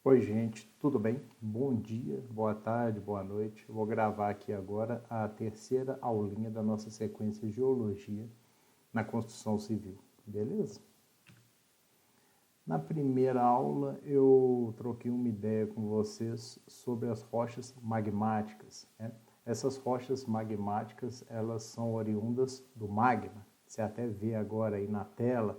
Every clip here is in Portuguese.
Oi, gente, tudo bem? Bom dia, boa tarde, boa noite. Eu vou gravar aqui agora a terceira aulinha da nossa sequência Geologia na Construção Civil, beleza? Na primeira aula eu troquei uma ideia com vocês sobre as rochas magmáticas, né? Essas rochas magmáticas, elas são oriundas do magma. Você até vê agora aí na tela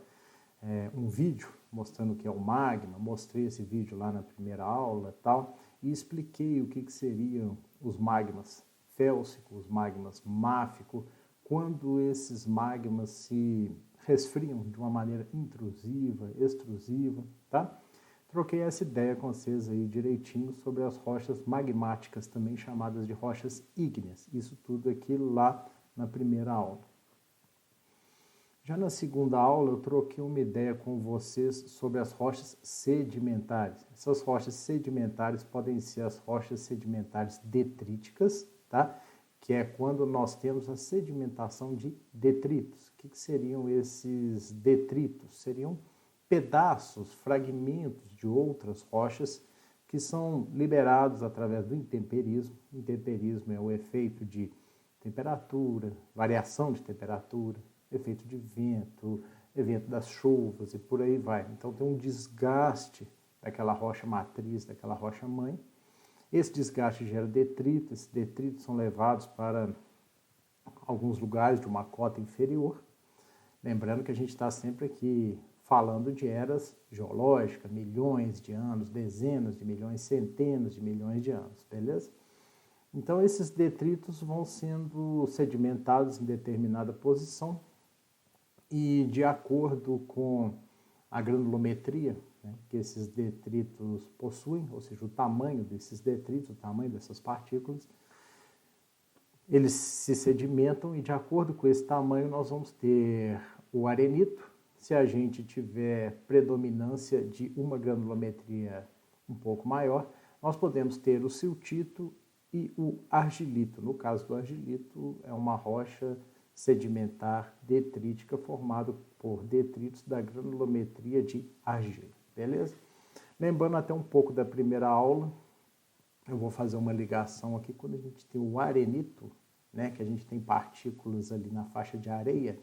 um vídeo mostrando o que é o magma, mostrei esse vídeo lá na primeira aula e tal, e expliquei o que seriam os magmas félsico, os magmas máfico, quando esses magmas se resfriam de uma maneira intrusiva, extrusiva, tá? Troquei essa ideia com vocês aí direitinho sobre as rochas magmáticas, também chamadas de rochas ígneas. Isso tudo aqui lá na primeira aula. Já na segunda aula, eu troquei uma ideia com vocês sobre as rochas sedimentares. Essas rochas sedimentares podem ser as rochas sedimentares detríticas, tá? Que é quando nós temos a sedimentação de detritos. O que seriam esses detritos? Seriam pedaços, fragmentos de outras rochas que são liberados através do intemperismo. O intemperismo é o efeito de temperatura, variação de temperatura, efeito de vento, evento das chuvas e por aí vai. Então tem um desgaste daquela rocha matriz, daquela rocha mãe. Esse desgaste gera detrito, esses detritos são levados para alguns lugares de uma cota inferior. Lembrando que a gente está sempre aqui falando de eras geológicas, milhões de anos, dezenas de milhões, centenas de milhões de anos, beleza? Então esses detritos vão sendo sedimentados em determinada posição e de acordo com a granulometria, né, que esses detritos possuem, ou seja, o tamanho desses detritos, o tamanho dessas partículas, eles se sedimentam e de acordo com esse tamanho nós vamos ter o arenito. Se a gente tiver predominância de uma granulometria um pouco maior, nós podemos ter o siltito e o argilito. No caso do argilito, é uma rocha sedimentar detrítica formado por detritos da granulometria de argila, beleza? Lembrando até um pouco da primeira aula, eu vou fazer uma ligação aqui, quando a gente tem o arenito, né, que a gente tem partículas ali na faixa de areia,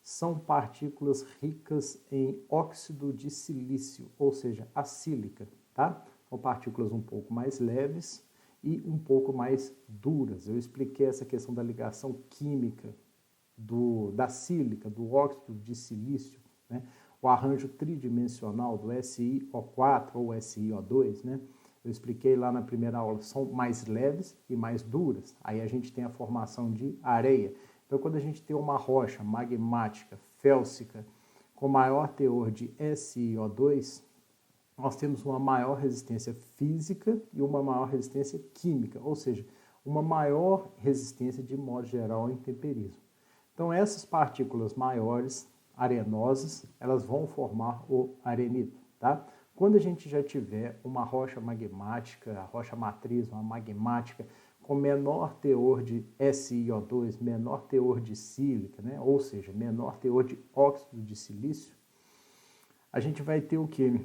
são partículas ricas em óxido de silício, ou seja, a sílica, tá? São partículas um pouco mais leves e um pouco mais duras. Eu expliquei essa questão da ligação química da sílica, do óxido de silício, né? O arranjo tridimensional do SiO4 ou SiO2, né? Eu expliquei lá na primeira aula, são mais leves e mais duras. Aí a gente tem a formação de areia. Então, quando a gente tem uma rocha magmática, félsica, com maior teor de SiO2, nós temos uma maior resistência física e uma maior resistência química, ou seja, uma maior resistência de modo geral ao intemperismo. Então, essas partículas maiores, arenosas, elas vão formar o arenito, tá? Quando a gente já tiver uma rocha magmática, a rocha matriz, uma magmática, com menor teor de SiO2, menor teor de sílica, né? Ou seja, menor teor de óxido de silício, a gente vai ter o quê?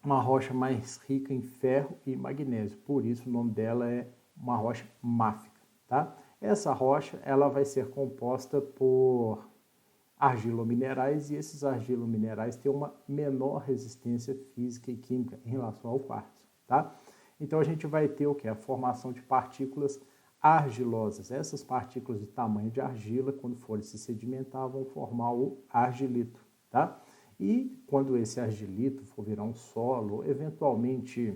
Uma rocha mais rica em ferro e magnésio. Por isso o nome dela é uma rocha máfica, tá? Essa rocha ela vai ser composta por argilominerais e esses argilominerais têm uma menor resistência física e química em relação ao quartzo, tá? Então a gente vai ter o que? A formação de partículas argilosas. Essas partículas de tamanho de argila, quando forem se sedimentar, vão formar o argilito, tá? E quando esse argilito for virar um solo, eventualmente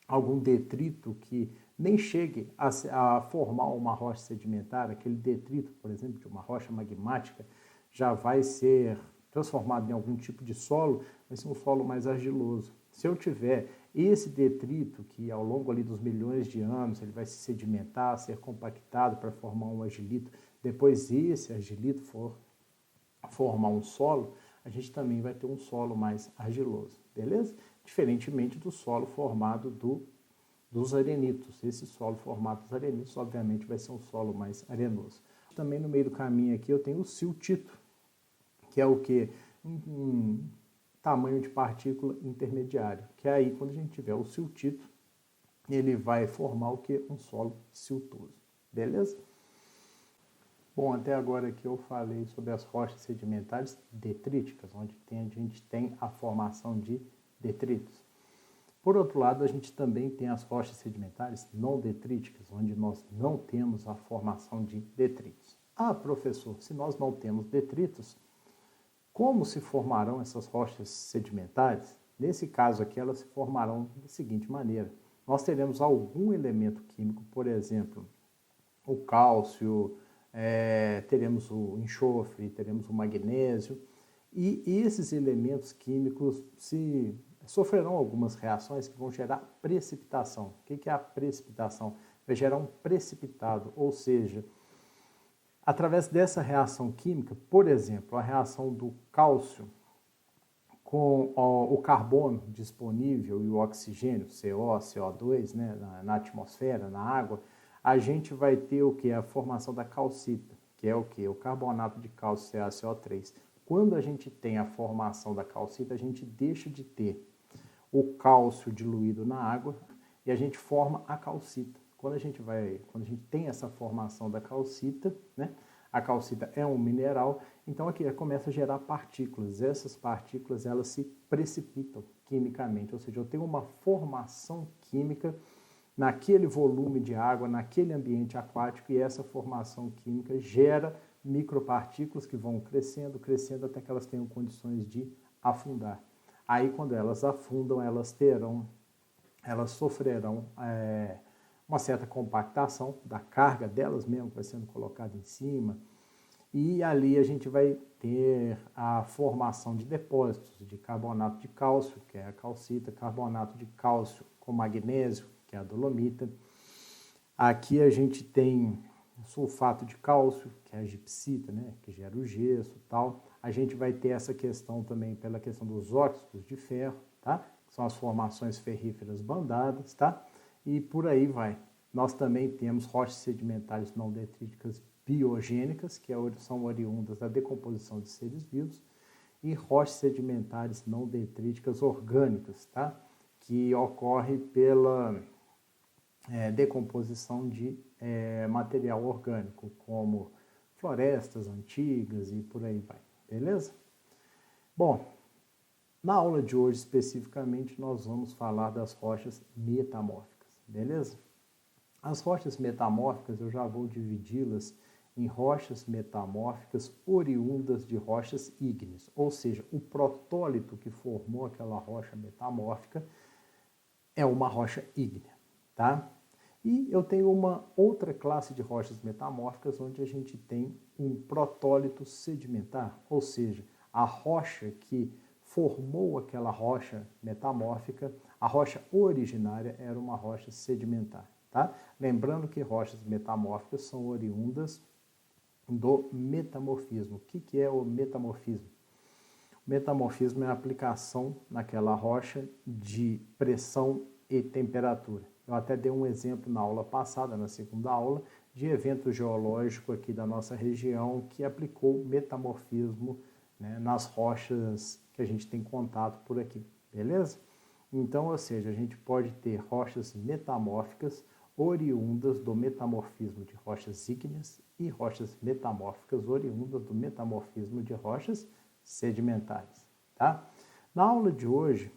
algum detrito que nem chegue a formar uma rocha sedimentar, aquele detrito, por exemplo, de uma rocha magmática, já vai ser transformado em algum tipo de solo, vai ser um solo mais argiloso. Se eu tiver esse detrito, que ao longo ali dos milhões de anos ele vai se sedimentar, ser compactado para formar um argilito, depois esse argilito for formar um solo, a gente também vai ter um solo mais argiloso, beleza? Diferentemente do solo formado dos arenitos. Esse solo formado dos arenitos, obviamente, vai ser um solo mais arenoso. Também no meio do caminho aqui eu tenho o siltito, que é o quê? tamanho de partícula intermediário, que é aí quando a gente tiver o siltito, ele vai formar o que? Um solo siltoso, beleza? Bom, até agora aqui eu falei sobre as rochas sedimentares detríticas, onde a gente tem a formação de detritos. Por outro lado, a gente também tem as rochas sedimentares não detríticas, onde nós não temos a formação de detritos. Ah, professor, se nós não temos detritos, como se formarão essas rochas sedimentares? Nesse caso aqui, elas se formarão da seguinte maneira. Nós teremos algum elemento químico, por exemplo, o cálcio, teremos o enxofre, teremos o magnésio, e esses elementos químicos sofrerão algumas reações que vão gerar precipitação. O que é a precipitação? Vai gerar um precipitado, ou seja, através dessa reação química, por exemplo, a reação do cálcio com o carbono disponível e o oxigênio, CO, CO2, né, na atmosfera, na água, a gente vai ter o que? A formação da calcita, que é o que? O carbonato de cálcio, CaCO3. Quando a gente tem a formação da calcita, a gente deixa de ter o cálcio diluído na água e a gente forma a calcita. Quando a gente tem essa formação da calcita, né? A calcita é um mineral, então aqui começa a gerar partículas. Essas partículas, elas se precipitam quimicamente, ou seja, eu tenho uma formação química naquele volume de água, naquele ambiente aquático, e essa formação química gera micropartículas que vão crescendo, crescendo até que elas tenham condições de afundar. Aí, quando elas afundam, elas sofrerão uma certa compactação da carga delas mesmo, que vai sendo colocada em cima, e ali a gente vai ter a formação de depósitos de carbonato de cálcio, que é a calcita, carbonato de cálcio com magnésio, que é a dolomita. Aqui a gente tem sulfato de cálcio, que é a gipsita, né, que gera o gesso e tal. A gente vai ter essa questão também pela questão dos óxidos de ferro, tá? Que são as formações ferríferas bandadas, tá? E por aí vai. Nós também temos rochas sedimentares não detríticas biogênicas, que são oriundas da decomposição de seres vivos, e rochas sedimentares não detríticas orgânicas, tá? Que ocorre pela decomposição de material orgânico, como florestas antigas e por aí vai, beleza? Bom, na aula de hoje especificamente nós vamos falar das rochas metamórficas, beleza? As rochas metamórficas eu já vou dividi-las em rochas metamórficas oriundas de rochas ígneas, ou seja, o protólito que formou aquela rocha metamórfica é uma rocha ígnea, tá? E eu tenho uma outra classe de rochas metamórficas onde a gente tem um protólito sedimentar, ou seja, a rocha que formou aquela rocha metamórfica, a rocha originária era uma rocha sedimentar, tá? Lembrando que rochas metamórficas são oriundas do metamorfismo. O que é o metamorfismo? O metamorfismo é a aplicação naquela rocha de pressão e temperatura. Eu até dei um exemplo na aula passada, na segunda aula, de evento geológico aqui da nossa região que aplicou metamorfismo, né, nas rochas que a gente tem contato por aqui, beleza? Então, ou seja, a gente pode ter rochas metamórficas oriundas do metamorfismo de rochas ígneas e rochas metamórficas oriundas do metamorfismo de rochas sedimentares, tá? Na aula de hoje,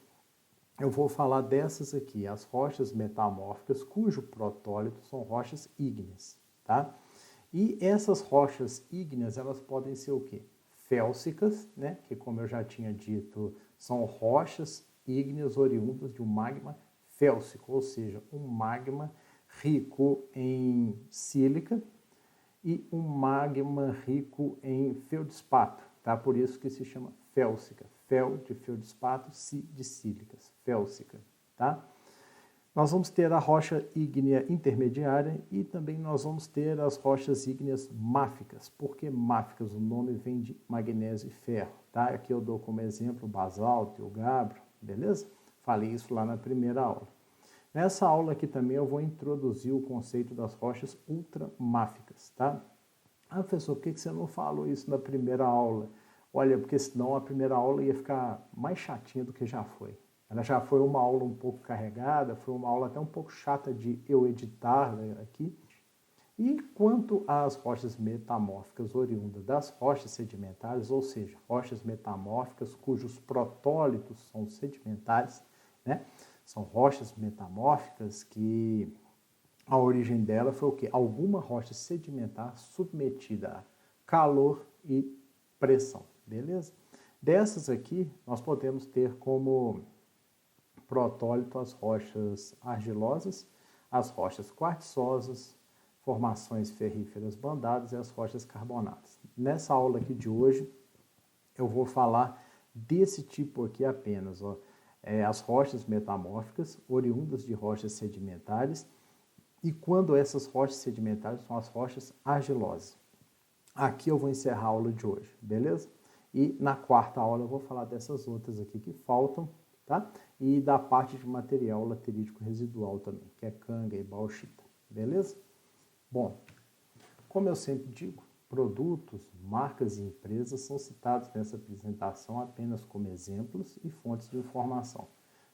eu vou falar dessas aqui, as rochas metamórficas, cujo protólito são rochas ígneas, tá? E essas rochas ígneas, elas podem ser o quê? Félsicas, né? Que como eu já tinha dito, são rochas ígneas oriundas de um magma félsico, ou seja, um magma rico em sílica e um magma rico em feldspato, tá? Por isso que se chama félsica. Fel de feldspato, si de sílicas, félsica, tá? Nós vamos ter a rocha ígnea intermediária e também nós vamos ter as rochas ígneas máficas. Por que máficas? O nome vem de magnésio e ferro, tá? Aqui eu dou como exemplo o basalto e o gabbro, beleza? Falei isso lá na primeira aula. Nessa aula aqui também eu vou introduzir o conceito das rochas ultramáficas, tá? Ah, professor, por que você não falou isso na primeira aula? Olha, porque senão a primeira aula ia ficar mais chatinha do que já foi. Ela já foi uma aula um pouco carregada, foi uma aula até um pouco chata de eu editar, né, aqui. E quanto às rochas metamórficas oriundas das rochas sedimentares, ou seja, rochas metamórficas cujos protólitos são sedimentares, né? São rochas metamórficas que a origem dela foi o quê? Alguma rocha sedimentar submetida a calor e pressão, beleza? Dessas aqui, nós podemos ter como protólito as rochas argilosas, as rochas quartzosas, formações ferríferas bandadas e as rochas carbonadas. Nessa aula aqui de hoje, eu vou falar desse tipo aqui apenas, ó, as rochas metamórficas, oriundas de rochas sedimentares, e quando essas rochas sedimentares são as rochas argilosas. Aqui eu vou encerrar a aula de hoje, beleza? E na quarta aula eu vou falar dessas outras aqui que faltam, tá? E da parte de material laterítico residual também, que é canga e bauxita, beleza? Bom, como eu sempre digo, produtos, marcas e empresas são citados nessa apresentação apenas como exemplos e fontes de informação.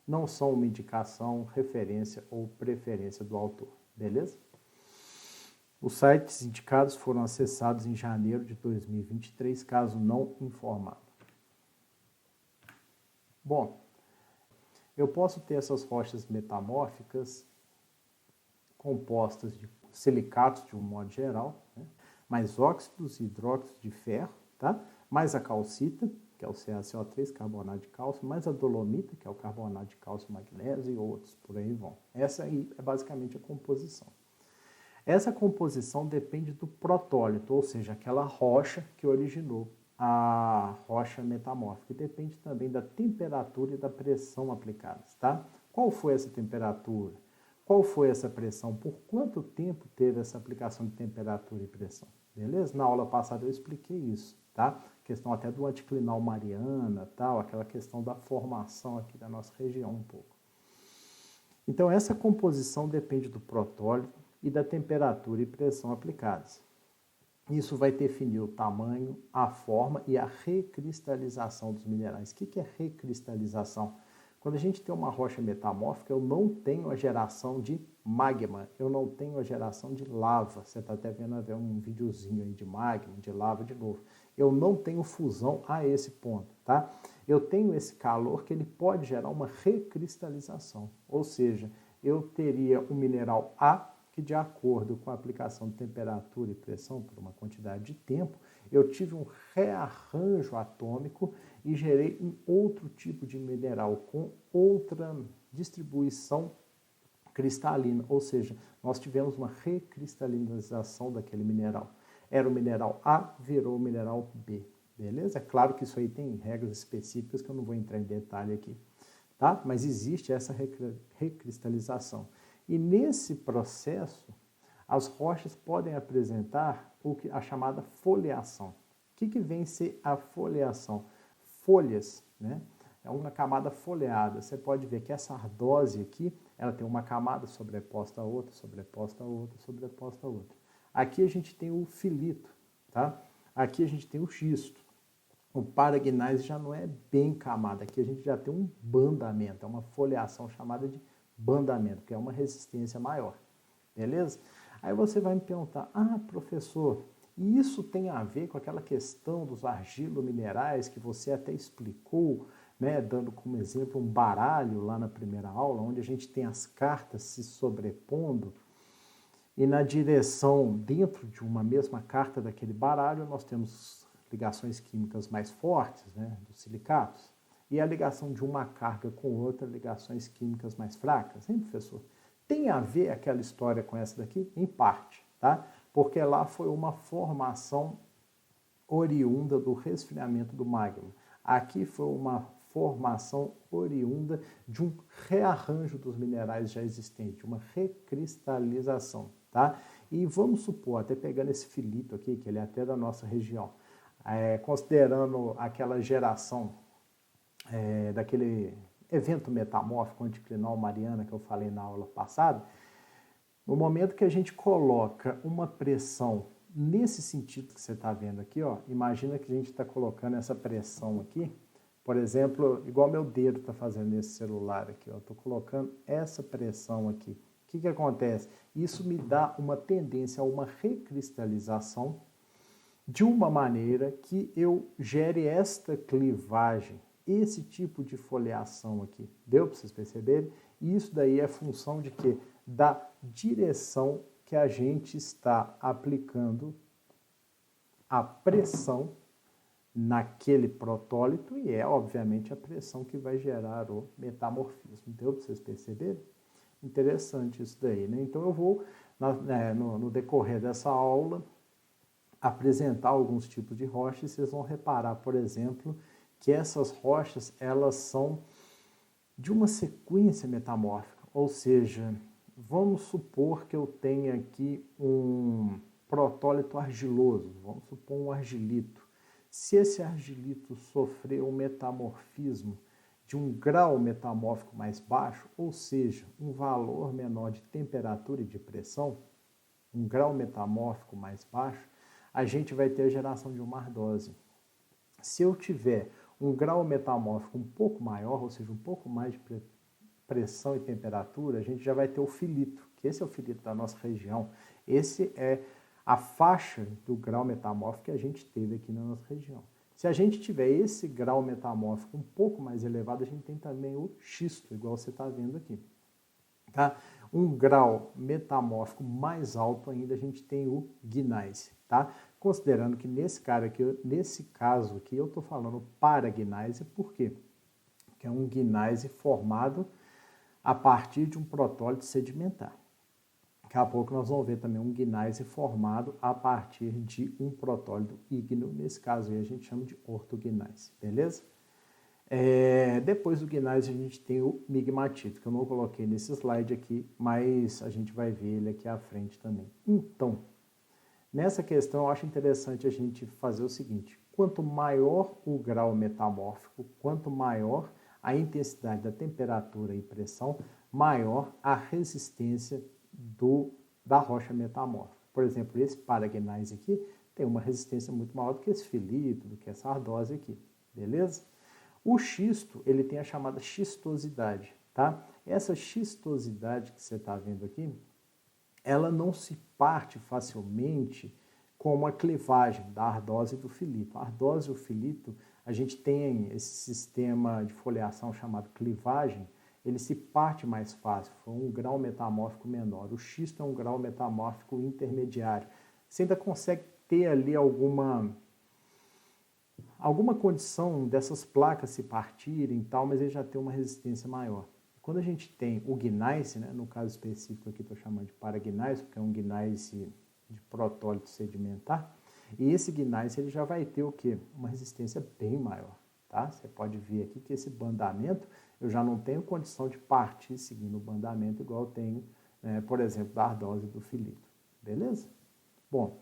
Não são uma indicação, referência ou preferência do autor, beleza? Os sites indicados foram acessados em janeiro de 2023, caso não informado. Bom, eu posso ter essas rochas metamórficas compostas de silicatos de um modo geral, né? Mais óxidos e hidróxidos de ferro, tá? Mais a calcita, que é o CaCO3, carbonato de cálcio, mais a dolomita, que é o carbonato de cálcio e magnésio e outros, por aí vão. Essa aí é basicamente a composição. Essa composição depende do protólito, ou seja, aquela rocha que originou a rocha metamórfica. E depende também da temperatura e da pressão aplicadas, tá? Qual foi essa temperatura? Qual foi essa pressão? Por quanto tempo teve essa aplicação de temperatura e pressão? Beleza? Na aula passada eu expliquei isso, tá? Questão até do anticlinal Mariana, tal, aquela questão da formação aqui da nossa região um pouco. Então, essa composição depende do protólito e da temperatura e pressão aplicadas. Isso vai definir o tamanho, a forma e a recristalização dos minerais. O que é recristalização? Quando a gente tem uma rocha metamórfica, eu não tenho a geração de magma, eu não tenho a geração de lava. Você está até vendo um videozinho aí de magma, de lava de novo. Eu não tenho fusão a esse ponto, tá? Eu tenho esse calor que ele pode gerar uma recristalização. Ou seja, eu teria um mineral A que, de acordo com a aplicação de temperatura e pressão por uma quantidade de tempo, eu tive um rearranjo atômico e gerei um outro tipo de mineral com outra distribuição cristalina, ou seja, nós tivemos uma recristalização daquele mineral. Era o mineral A, virou o mineral B, beleza? É claro que isso aí tem regras específicas que eu não vou entrar em detalhe aqui, tá? Mas existe essa recristalização. E nesse processo, as rochas podem apresentar a chamada foliação. O que vem ser a foliação? Folhas, né? É uma camada folheada. Você pode ver que essa ardose aqui, ela tem uma camada sobreposta a outra, sobreposta a outra, sobreposta a outra. Aqui a gente tem o filito, tá? Aqui a gente tem o xisto. O paragnais já não é bem camada. Aqui a gente já tem um bandamento, é uma foliação chamada de bandamento, que é uma resistência maior, beleza? Aí você vai me perguntar, professor, e isso tem a ver com aquela questão dos argilominerais que você até explicou, né, dando como exemplo um baralho lá na primeira aula, onde a gente tem as cartas se sobrepondo e na direção, dentro de uma mesma carta daquele baralho, nós temos ligações químicas mais fortes, né, dos silicatos, e a ligação de uma carga com outra, ligações químicas mais fracas, hein, professor? Tem a ver aquela história com essa daqui? Em parte, tá? Porque lá foi uma formação oriunda do resfriamento do magma. Aqui foi uma formação oriunda de um rearranjo dos minerais já existentes, uma recristalização, tá? E vamos supor, até pegando esse filito aqui, que ele é até da nossa região, considerando aquela geração daquele evento metamórfico anticlinal Mariana que eu falei na aula passada, no momento que a gente coloca uma pressão nesse sentido que você está vendo aqui, ó, imagina que a gente está colocando essa pressão aqui, por exemplo, igual meu dedo está fazendo nesse celular aqui, ó, estou colocando essa pressão aqui. O que acontece? Isso me dá uma tendência a uma recristalização de uma maneira que eu gere esta clivagem, esse tipo de foliação aqui. Deu para vocês perceberem? E isso daí é função de quê? Da direção que a gente está aplicando a pressão naquele protólito e é, obviamente, a pressão que vai gerar o metamorfismo. Deu para vocês perceberem? Interessante isso daí, né? Então eu vou, no decorrer dessa aula, apresentar alguns tipos de rochas e vocês vão reparar, por exemplo, que essas rochas, elas são de uma sequência metamórfica, ou seja, vamos supor que eu tenha aqui um protólito argiloso, vamos supor um argilito. Se esse argilito sofrer um metamorfismo de um grau metamórfico mais baixo, ou seja, um valor menor de temperatura e de pressão, um grau metamórfico mais baixo, a gente vai ter a geração de uma ardose. Se eu tiver um grau metamórfico um pouco maior, ou seja, um pouco mais de pressão e temperatura, a gente já vai ter o filito, que esse é o filito da nossa região. Esse é a faixa do grau metamórfico que a gente teve aqui na nossa região. Se a gente tiver esse grau metamórfico um pouco mais elevado, a gente tem também o xisto, igual você está vendo aqui. Tá? Um grau metamórfico mais alto ainda, a gente tem o gneiss, tá? Considerando que nesse caso aqui, eu estou falando paragneiss, por quê? Porque é um gneiss formado a partir de um protólito sedimentar. Daqui a pouco nós vamos ver também um gneiss formado a partir de um protólito ígneo, nesse caso aí a gente chama de ortogneiss, beleza? Depois do gneiss a gente tem o migmatito, que eu não coloquei nesse slide aqui, mas a gente vai ver ele aqui à frente também. Então, nessa questão eu acho interessante a gente fazer o seguinte, quanto maior o grau metamórfico, quanto maior a intensidade da temperatura e pressão, maior a resistência da rocha metamórfica. Por exemplo, esse paragneiss aqui tem uma resistência muito maior do que esse filito, do que essa ardose aqui, beleza? O xisto, ele tem a chamada xistosidade, tá? Essa xistosidade que você está vendo aqui, ela não se parte facilmente com a clivagem da ardose e do filito. A ardose e o filito, a gente tem esse sistema de foliação chamado clivagem, ele se parte mais fácil, foi um grau metamórfico menor. O xisto é um grau metamórfico intermediário. Você ainda consegue ter ali alguma condição dessas placas se partirem e tal, mas ele já tem uma resistência maior. Quando a gente tem o gneiss, né, no caso específico aqui estou chamando de paragneiss, porque é um gneiss de protólito sedimentar, e esse gneiss ele já vai ter o quê? Uma resistência bem maior. Tá? Você pode ver aqui que esse bandamento, eu já não tenho condição de partir seguindo o bandamento igual eu tenho, por exemplo, da ardose e do filito. Beleza? Bom,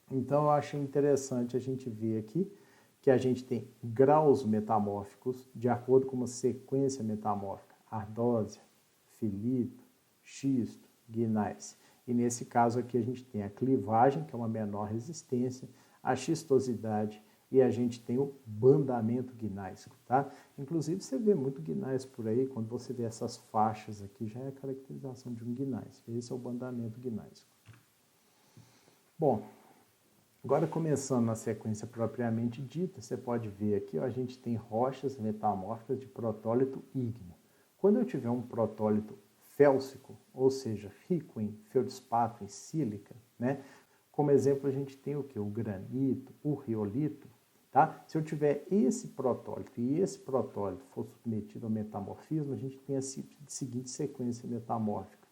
então eu achei interessante a gente ver aqui que a gente tem graus metamórficos de acordo com uma sequência metamórfica, ardose, filito, xisto, gneiss. E nesse caso aqui a gente tem a clivagem, que é uma menor resistência, a xistosidade e a gente tem o bandamento gnéisico, tá? Inclusive você vê muito gneiss por aí, quando você vê essas faixas aqui, já é a caracterização de um gneiss. Esse é o bandamento gnéisico. Bom, agora começando na sequência propriamente dita, você pode ver aqui, ó, a gente tem rochas metamórficas de protólito ígneo. Quando eu tiver um protólito félsico, ou seja, rico em feldspato, em sílica, né? Como exemplo a gente tem o que? O granito, o riolito, tá? Se eu tiver esse protólito e esse protólito for submetido ao metamorfismo, a gente tem a seguinte sequência metamórfica.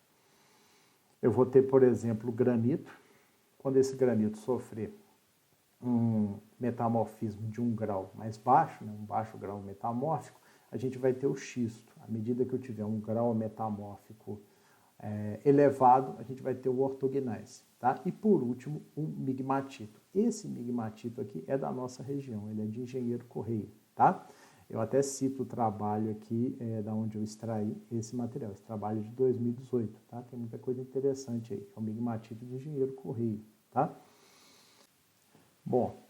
Eu vou ter, por exemplo, o granito. Quando esse granito sofrer um metamorfismo de um grau mais baixo, né, um baixo grau metamórfico, a gente vai ter o xisto. À medida que eu tiver um grau metamórfico elevado, a gente vai ter o ortogneiss. Tá? E por último, o migmatito. Esse migmatito aqui é da nossa região, ele é de Engenheiro Correia. Tá? Eu até cito o trabalho aqui da onde eu extraí esse material, esse trabalho de 2018. Tá? Tem muita coisa interessante aí, é o migmatito de Engenheiro Correia. Tá? Bom,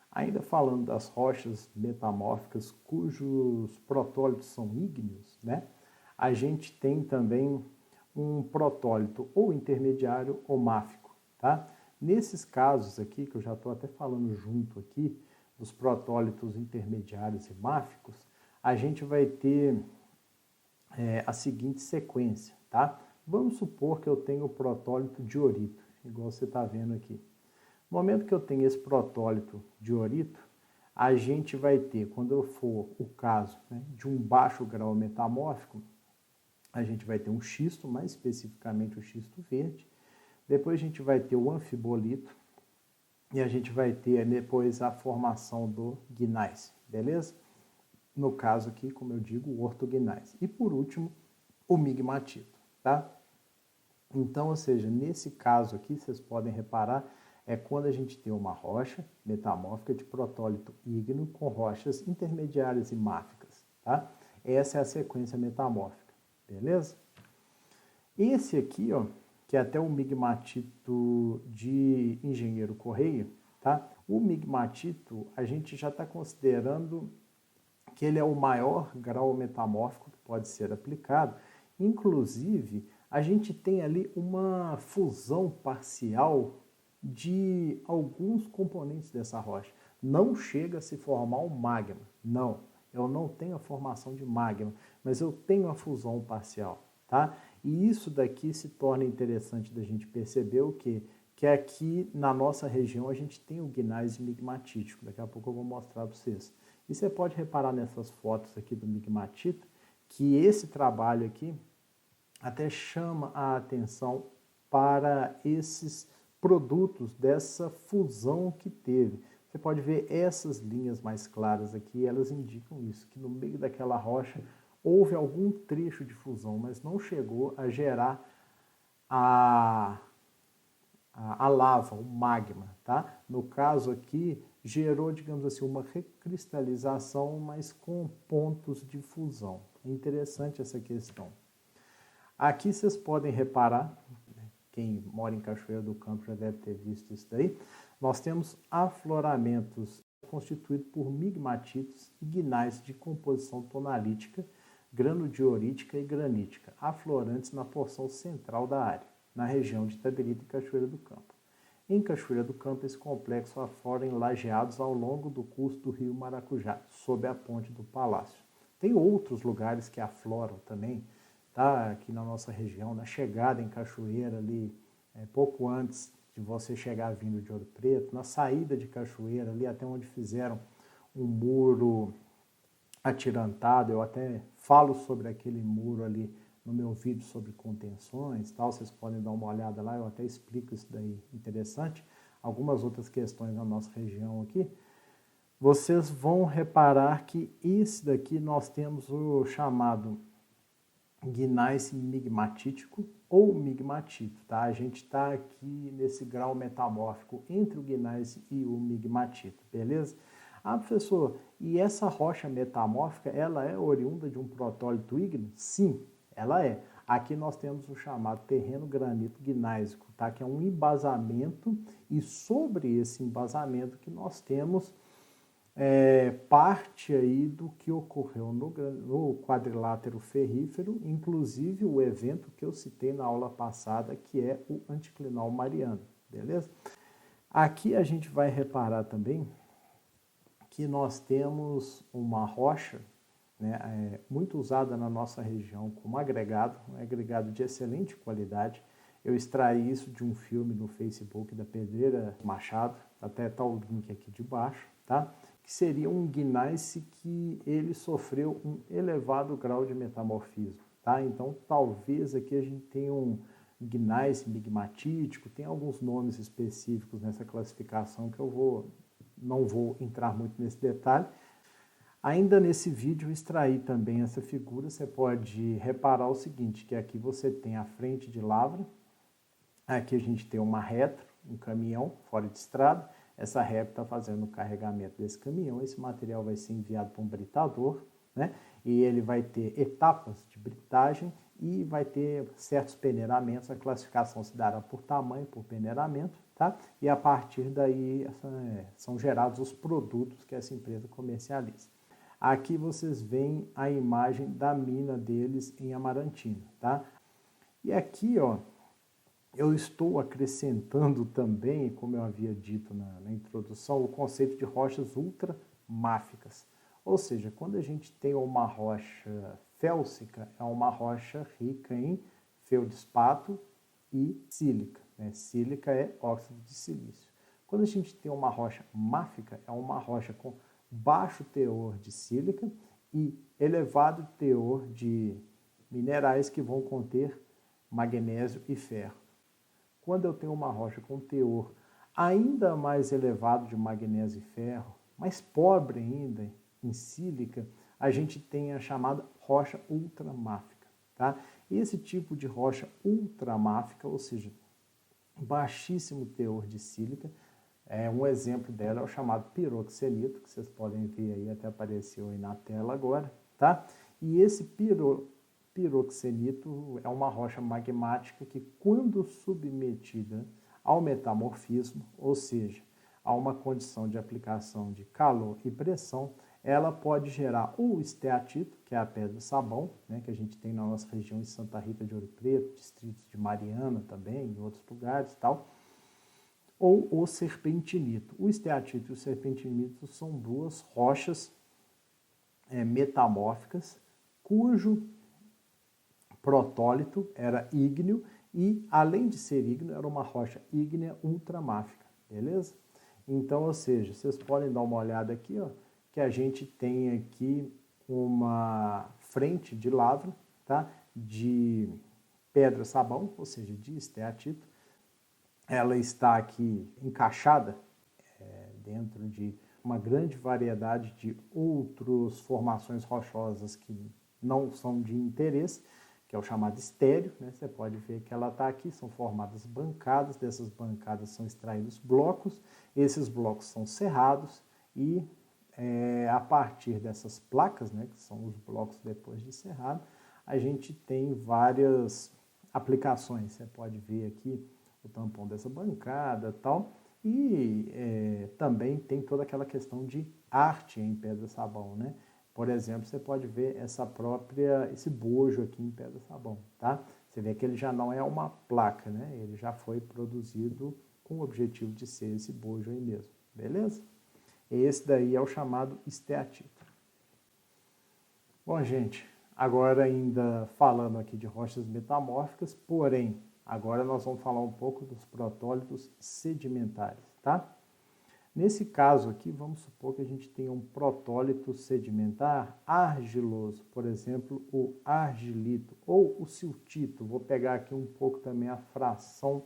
ainda falando das rochas metamórficas cujos protólitos são ígneos, né? A gente tem também um protólito ou intermediário ou máfico, tá? Nesses casos aqui, que eu já estou até falando junto aqui, dos protólitos intermediários e máficos, a gente vai ter a seguinte sequência, tá? Vamos supor que eu tenho o protólito diorito, igual você está vendo aqui. No momento que eu tenho esse protólito diorito, a gente vai ter, quando for o caso, né, de um baixo grau metamórfico, a gente vai ter um xisto, mais especificamente o xisto verde. Depois a gente vai ter o anfibolito e a gente vai ter depois a formação do gneiss, beleza? No caso aqui, como eu digo, o ortogneiss. E por último, o migmatito, tá? Então, ou seja, nesse caso aqui, vocês podem reparar, é quando a gente tem uma rocha metamórfica de protólito ígneo com rochas intermediárias e máficas, tá? Essa é a sequência metamórfica, beleza? Esse aqui, ó, que é até o migmatito de Engenheiro Correia, tá? O migmatito, a gente já está considerando que ele é o maior grau metamórfico que pode ser aplicado. Inclusive, a gente tem ali uma fusão parcial de alguns componentes dessa rocha. Não chega a se formar um magma, não. Eu não tenho a formação de magma, mas eu tenho a fusão parcial, tá? E isso daqui se torna interessante da gente perceber o quê? Que aqui na nossa região a gente tem o gneiss migmatítico. Daqui a pouco eu vou mostrar para vocês. E você pode reparar nessas fotos aqui do migmatito que esse trabalho aqui até chama a atenção para esses produtos dessa fusão que teve. Você pode ver essas linhas mais claras aqui, elas indicam isso, que no meio daquela rocha houve algum trecho de fusão, mas não chegou a gerar a lava, o magma, tá? No caso aqui, gerou, digamos assim, uma recristalização, mas com pontos de fusão. É interessante essa questão. Aqui vocês podem reparar, quem mora em Cachoeira do Campo já deve ter visto isso daí, nós temos afloramentos constituídos por migmatitos e gneiss de composição tonalítica, granodiorítica e granítica, aflorantes na porção central da área, na região de Itabirito e Cachoeira do Campo. Em Cachoeira do Campo, esse complexo aflora em lajeados ao longo do curso do rio Maracujá, sob a ponte do Palácio. Tem outros lugares que afloram também, tá? Aqui na nossa região, na chegada em Cachoeira, ali, pouco antes de você chegar vindo de Ouro Preto, na saída de Cachoeira, ali até onde fizeram um muro atirantado, eu até falo sobre aquele muro ali no meu vídeo sobre contenções, tal, vocês podem dar uma olhada lá, eu até explico isso daí, interessante. Algumas outras questões na nossa região aqui, vocês vão reparar que esse daqui nós temos o chamado gneiss migmatítico ou migmatito, tá? A gente está aqui nesse grau metamórfico entre o gneiss e o migmatito, beleza? Ah, professor, e essa rocha metamórfica, ela é oriunda de um protólito ígneo? Sim, ela é. Aqui nós temos o chamado terreno granito gneisico, tá? Que é um embasamento, e sobre esse embasamento que nós temos parte aí do que ocorreu no quadrilátero ferrífero, inclusive o evento que eu citei na aula passada, que é o anticlinal mariano, beleza? Aqui a gente vai reparar também que nós temos uma rocha, né, muito usada na nossa região como agregado, um agregado de excelente qualidade. Eu extraí isso de um filme no Facebook da Pedreira Machado, até está o link aqui de baixo, tá? Que seria um gneiss que ele sofreu um elevado grau de metamorfismo, tá? Então, talvez aqui a gente tenha um gneiss migmatítico, tem alguns nomes específicos nessa classificação que eu não vou entrar muito nesse detalhe. Ainda nesse vídeo eu extraí também essa figura, você pode reparar o seguinte, que aqui você tem a frente de lavra, aqui a gente tem uma retro, um caminhão fora de estrada, essa reta está fazendo o carregamento desse caminhão, esse material vai ser enviado para um britador, né? E ele vai ter etapas de britagem e vai ter certos peneiramentos, a classificação se dará por tamanho, por peneiramento, tá? E a partir daí são gerados os produtos que essa empresa comercializa. Aqui vocês veem a imagem da mina deles em Amarantina, tá? E aqui, ó, eu estou acrescentando também, como eu havia dito na introdução, o conceito de rochas ultramáficas. Ou seja, quando a gente tem uma rocha félsica, é uma rocha rica em feldespato e sílica. Né? Sílica é óxido de silício. Quando a gente tem uma rocha máfica, é uma rocha com baixo teor de sílica e elevado teor de minerais que vão conter magnésio e ferro. Quando eu tenho uma rocha com teor ainda mais elevado de magnésio e ferro, mais pobre ainda em sílica, a gente tem a chamada rocha ultramáfica. Tá? Esse tipo de rocha ultramáfica, ou seja, baixíssimo teor de sílica, um exemplo dela é o chamado piroxenito, que vocês podem ver aí, até apareceu aí na tela agora. Tá? E esse piroxenito é uma rocha magmática que, quando submetida ao metamorfismo, ou seja, a uma condição de aplicação de calor e pressão, ela pode gerar o esteatito, que é a pedra-sabão, né, que a gente tem na nossa região de Santa Rita de Ouro Preto, distritos de Mariana também, em outros lugares e tal, ou o serpentinito. O esteatito e o serpentinito são duas rochas metamórficas, cujo protólito era ígneo e, além de ser ígneo, era uma rocha ígnea ultramáfica, beleza? Então, ou seja, vocês podem dar uma olhada aqui, ó, que a gente tem aqui uma frente de lavra, tá? De pedra-sabão, ou seja, de esteatito. Ela está aqui encaixada dentro de uma grande variedade de outras formações rochosas que não são de interesse, que é o chamado estéreo, né? Você pode ver que ela está aqui, são formadas bancadas, dessas bancadas são extraídos blocos, esses blocos são serrados e a partir dessas placas, né, que são os blocos depois de serrado, a gente tem várias aplicações. Você pode ver aqui o tampão dessa bancada e tal, e também tem toda aquela questão de arte em pedra-sabão, né? Por exemplo, você pode ver esse bojo aqui em pedra-sabão, tá? Você vê que ele já não é uma placa, né? Ele já foi produzido com o objetivo de ser esse bojo aí mesmo, beleza? Esse daí é o chamado esteatito. Bom, gente, agora ainda falando aqui de rochas metamórficas, porém, agora nós vamos falar um pouco dos protólitos sedimentares, tá? Nesse caso aqui, vamos supor que a gente tenha um protólito sedimentar argiloso, por exemplo, o argilito ou o siltito. Vou pegar aqui um pouco também a fração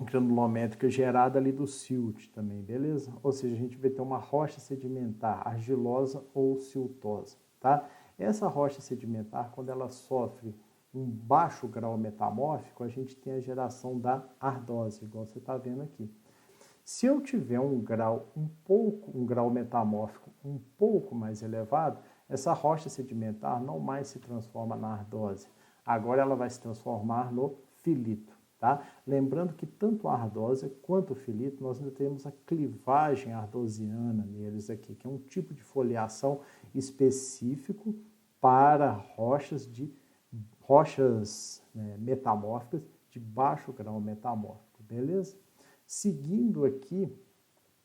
granulométrica gerada ali do silt também, beleza? Ou seja, a gente vai ter uma rocha sedimentar argilosa ou siltosa, tá? Essa rocha sedimentar, quando ela sofre um baixo grau metamórfico, a gente tem a geração da ardose, igual você está vendo aqui. Se eu tiver um grau metamórfico um pouco mais elevado, essa rocha sedimentar não mais se transforma na ardose. Agora ela vai se transformar no filito, tá? Lembrando que tanto a ardósia quanto o filito, nós ainda temos a clivagem ardosiana neles aqui, que é um tipo de foliação específico para rochas metamórficas de baixo grau metamórfico, beleza? Seguindo aqui,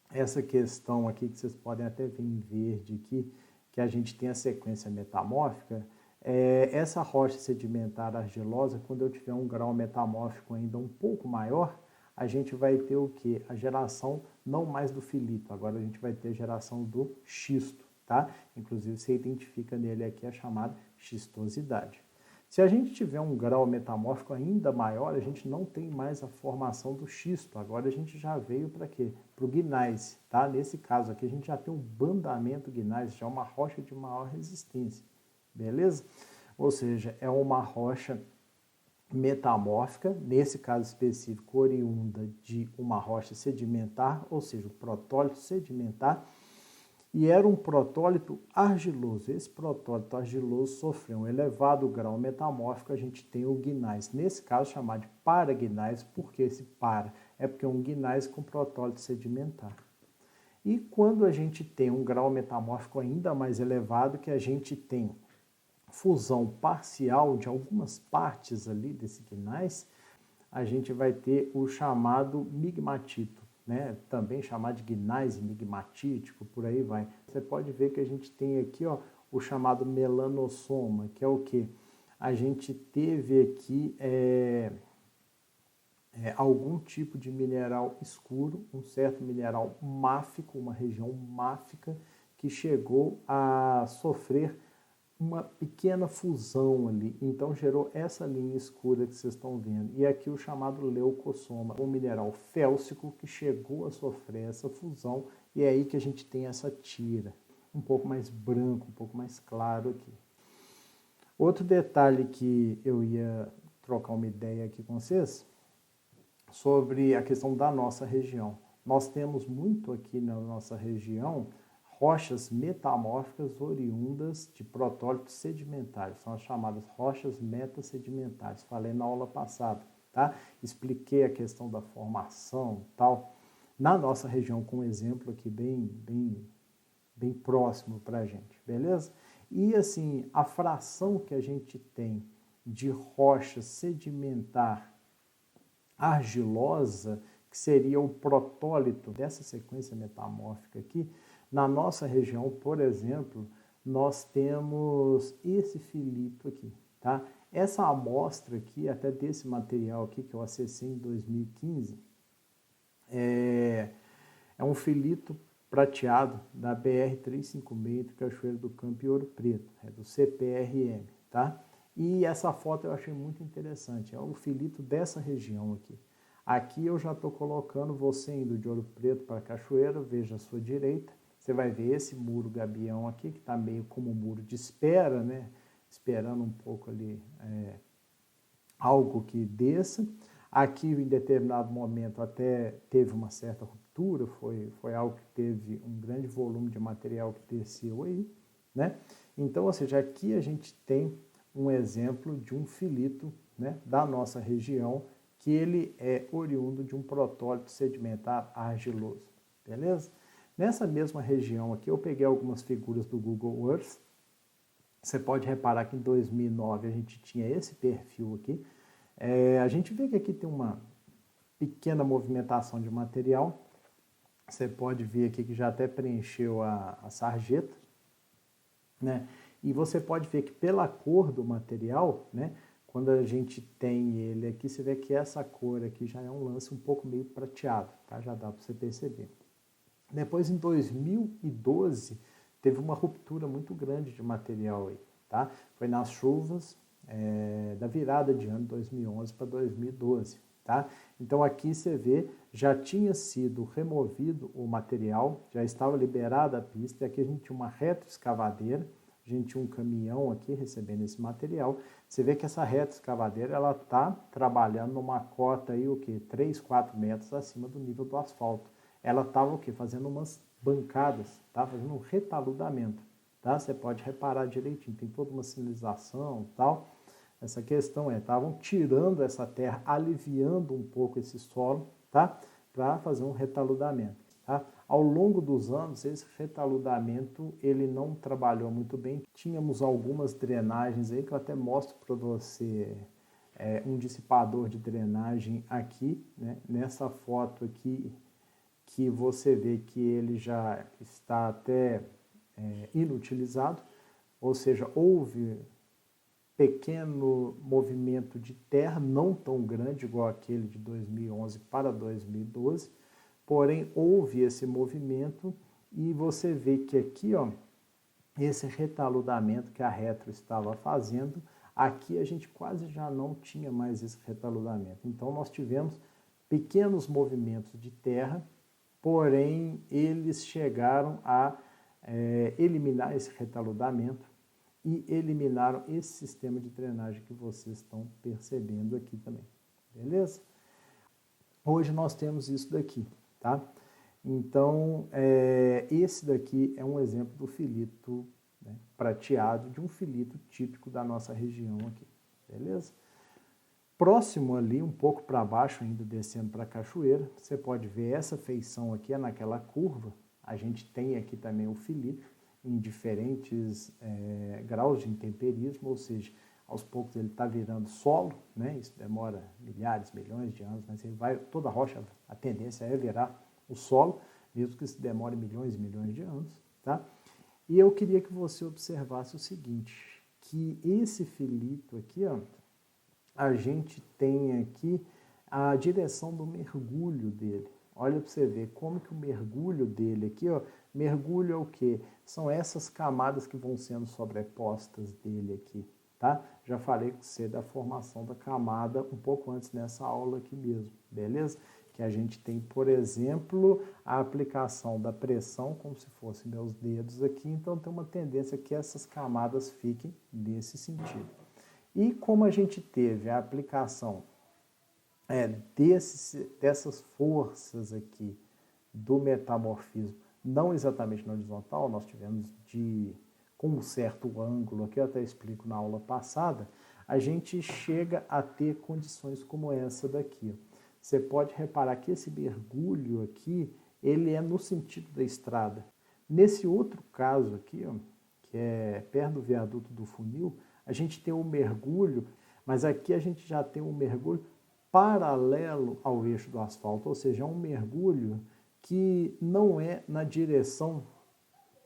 essa questão aqui que vocês podem até ver em verde aqui, que a gente tem a sequência metamórfica, essa rocha sedimentar argilosa, quando eu tiver um grau metamórfico ainda um pouco maior, a gente vai ter o quê? A geração não mais do filito, agora a gente vai ter a geração do xisto, tá? Inclusive você identifica nele aqui a chamada xistosidade. Se a gente tiver um grau metamórfico ainda maior, a gente não tem mais a formação do xisto. Agora a gente já veio para quê? Para o gneiss, tá? Nesse caso aqui a gente já tem um bandamento gneiss, já é uma rocha de maior resistência, beleza? Ou seja, é uma rocha metamórfica, nesse caso específico oriunda de uma rocha sedimentar, ou seja, o protólito sedimentar, e era um protólito argiloso. Esse protólito argiloso sofreu um elevado grau metamórfico, a gente tem o gneiss. Nesse caso, chamado de paragneiss. Por que esse para? É porque é um gneiss com protólito sedimentar. E quando a gente tem um grau metamórfico ainda mais elevado, que a gente tem fusão parcial de algumas partes ali desse gneiss, a gente vai ter o chamado migmatito, né? Também chamado de gneiss migmatítico, por aí vai. Você pode ver que a gente tem aqui, ó, o chamado melanossoma, que é o quê? A gente teve aqui algum tipo de mineral escuro, um certo mineral máfico, uma região máfica, que chegou a sofrer uma pequena fusão ali, então gerou essa linha escura que vocês estão vendo. E aqui o chamado leucossoma, um mineral félsico que chegou a sofrer essa fusão, e é aí que a gente tem essa tira, um pouco mais branco, um pouco mais claro aqui. Outro detalhe que eu ia trocar uma ideia aqui com vocês, sobre a questão da nossa região. Nós temos muito aqui na nossa região rochas metamórficas oriundas de protólitos sedimentares, são as chamadas rochas metasedimentares. Falei na aula passada, tá? Expliquei a questão da formação e tal. Na nossa região, com um exemplo aqui bem próximo para a gente, beleza? E assim, a fração que a gente tem de rocha sedimentar argilosa, que seria o protólito dessa sequência metamórfica aqui, na nossa região, por exemplo, nós temos esse filito aqui, tá? Essa amostra aqui, até desse material aqui que eu acessei em 2015, é um filito prateado da BR-356 entre Cachoeiro do Campo e Ouro Preto, é do CPRM, tá? E essa foto eu achei muito interessante, é o filito dessa região aqui. Aqui eu já estou colocando você indo de Ouro Preto para Cachoeiro, veja a sua direita, você vai ver esse muro gabião aqui, que está meio como um muro de espera, né? Esperando um pouco ali algo que desça. Aqui, em determinado momento, até teve uma certa ruptura, foi algo que teve um grande volume de material que desceu aí, né? Então, ou seja, aqui a gente tem um exemplo de um filito, né, da nossa região, que ele é oriundo de um protólito sedimentar argiloso, beleza? Nessa mesma região aqui, eu peguei algumas figuras do Google Earth. Você pode reparar que em 2009 a gente tinha esse perfil aqui. A gente vê que aqui tem uma pequena movimentação de material. Você pode ver aqui que já até preencheu a sarjeta, né? E você pode ver que pela cor do material, né, quando a gente tem ele aqui, você vê que essa cor aqui já é um lance um pouco meio prateado, tá? Já dá para você perceber. Depois, em 2012, teve uma ruptura muito grande de material aí, tá? Foi nas chuvas da virada de ano 2011 para 2012, tá? Então, aqui você vê, já tinha sido removido o material, já estava liberada a pista, e aqui a gente tinha uma retroescavadeira, a gente tinha um caminhão aqui recebendo esse material. Você vê que essa retroescavadeira, ela está trabalhando numa cota aí, 3, 4 metros acima do nível do asfalto. Ela estava fazendo umas bancadas, tá? Fazendo um retaludamento, tá? Você pode reparar direitinho, tem toda uma sinalização e tal. Essa questão estavam tirando essa terra, aliviando um pouco esse solo, tá? Para fazer um retaludamento, tá? Ao longo dos anos, esse retaludamento, ele não trabalhou muito bem. Tínhamos algumas drenagens aí, que eu até mostro para você, um dissipador de drenagem aqui, né? Nessa foto aqui, que você vê que ele já está até inutilizado, ou seja, houve pequeno movimento de terra, não tão grande igual aquele de 2011 para 2012, porém houve esse movimento e você vê que aqui, ó, esse retaludamento que a Retro estava fazendo, aqui a gente quase já não tinha mais esse retaludamento. Então nós tivemos pequenos movimentos de terra, porém eles chegaram a eliminar esse retaludamento e eliminaram esse sistema de drenagem que vocês estão percebendo aqui também, beleza? Hoje nós temos isso daqui, tá? Então, esse daqui é um exemplo do filito, né, prateado, de um filito típico da nossa região aqui, beleza? Próximo ali, um pouco para baixo, ainda descendo para a cachoeira, você pode ver essa feição aqui, é naquela curva. A gente tem aqui também o filito, em diferentes graus de intemperismo, ou seja, aos poucos ele está virando solo, né? Isso demora milhares, milhões de anos, mas ele vai, toda rocha, a tendência é virar o solo, mesmo que isso demore milhões e milhões de anos, tá? E eu queria que você observasse o seguinte, que esse filito aqui, ó, a gente tem aqui a direção do mergulho dele. Olha para você ver como que o mergulho dele aqui, ó, mergulho é o quê? São essas camadas que vão sendo sobrepostas dele aqui, tá? Já falei com você da formação da camada um pouco antes nessa aula aqui mesmo, beleza? Que a gente tem, por exemplo, a aplicação da pressão, como se fossem meus dedos aqui, então tem uma tendência que essas camadas fiquem nesse sentido. E como a gente teve a aplicação dessas forças aqui do metamorfismo, não exatamente na horizontal, nós tivemos com um certo ângulo, aqui eu até explico na aula passada, a gente chega a ter condições como essa daqui. Você pode reparar que esse mergulho aqui, ele é no sentido da estrada. Nesse outro caso aqui, ó, que é perto do viaduto do Funil, a gente tem um mergulho, mas aqui a gente já tem um mergulho paralelo ao eixo do asfalto, ou seja, é um mergulho que não é na direção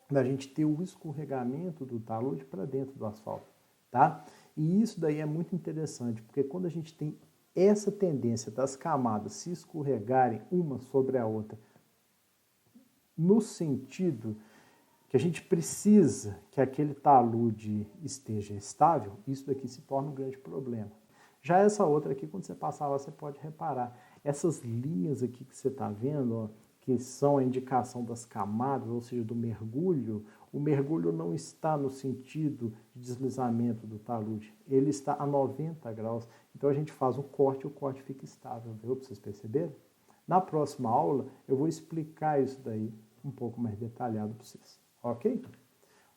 da gente ter o escorregamento do talude para dentro do asfalto, tá? E isso daí é muito interessante, porque quando a gente tem essa tendência das camadas se escorregarem uma sobre a outra, no sentido que a gente precisa que aquele talude esteja estável, isso daqui se torna um grande problema. Já essa outra aqui, quando você passar lá, você pode reparar. Essas linhas aqui que você está vendo, ó, que são a indicação das camadas, ou seja, do mergulho, o mergulho não está no sentido de deslizamento do talude, ele está a 90 graus. Então a gente faz um corte e o corte fica estável, viu? Para vocês perceberem. Na próxima aula, eu vou explicar isso daí um pouco mais detalhado para vocês. Ok?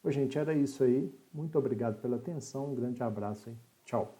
Ô, gente, era isso aí. Muito obrigado pela atenção. Um grande abraço aí. Tchau.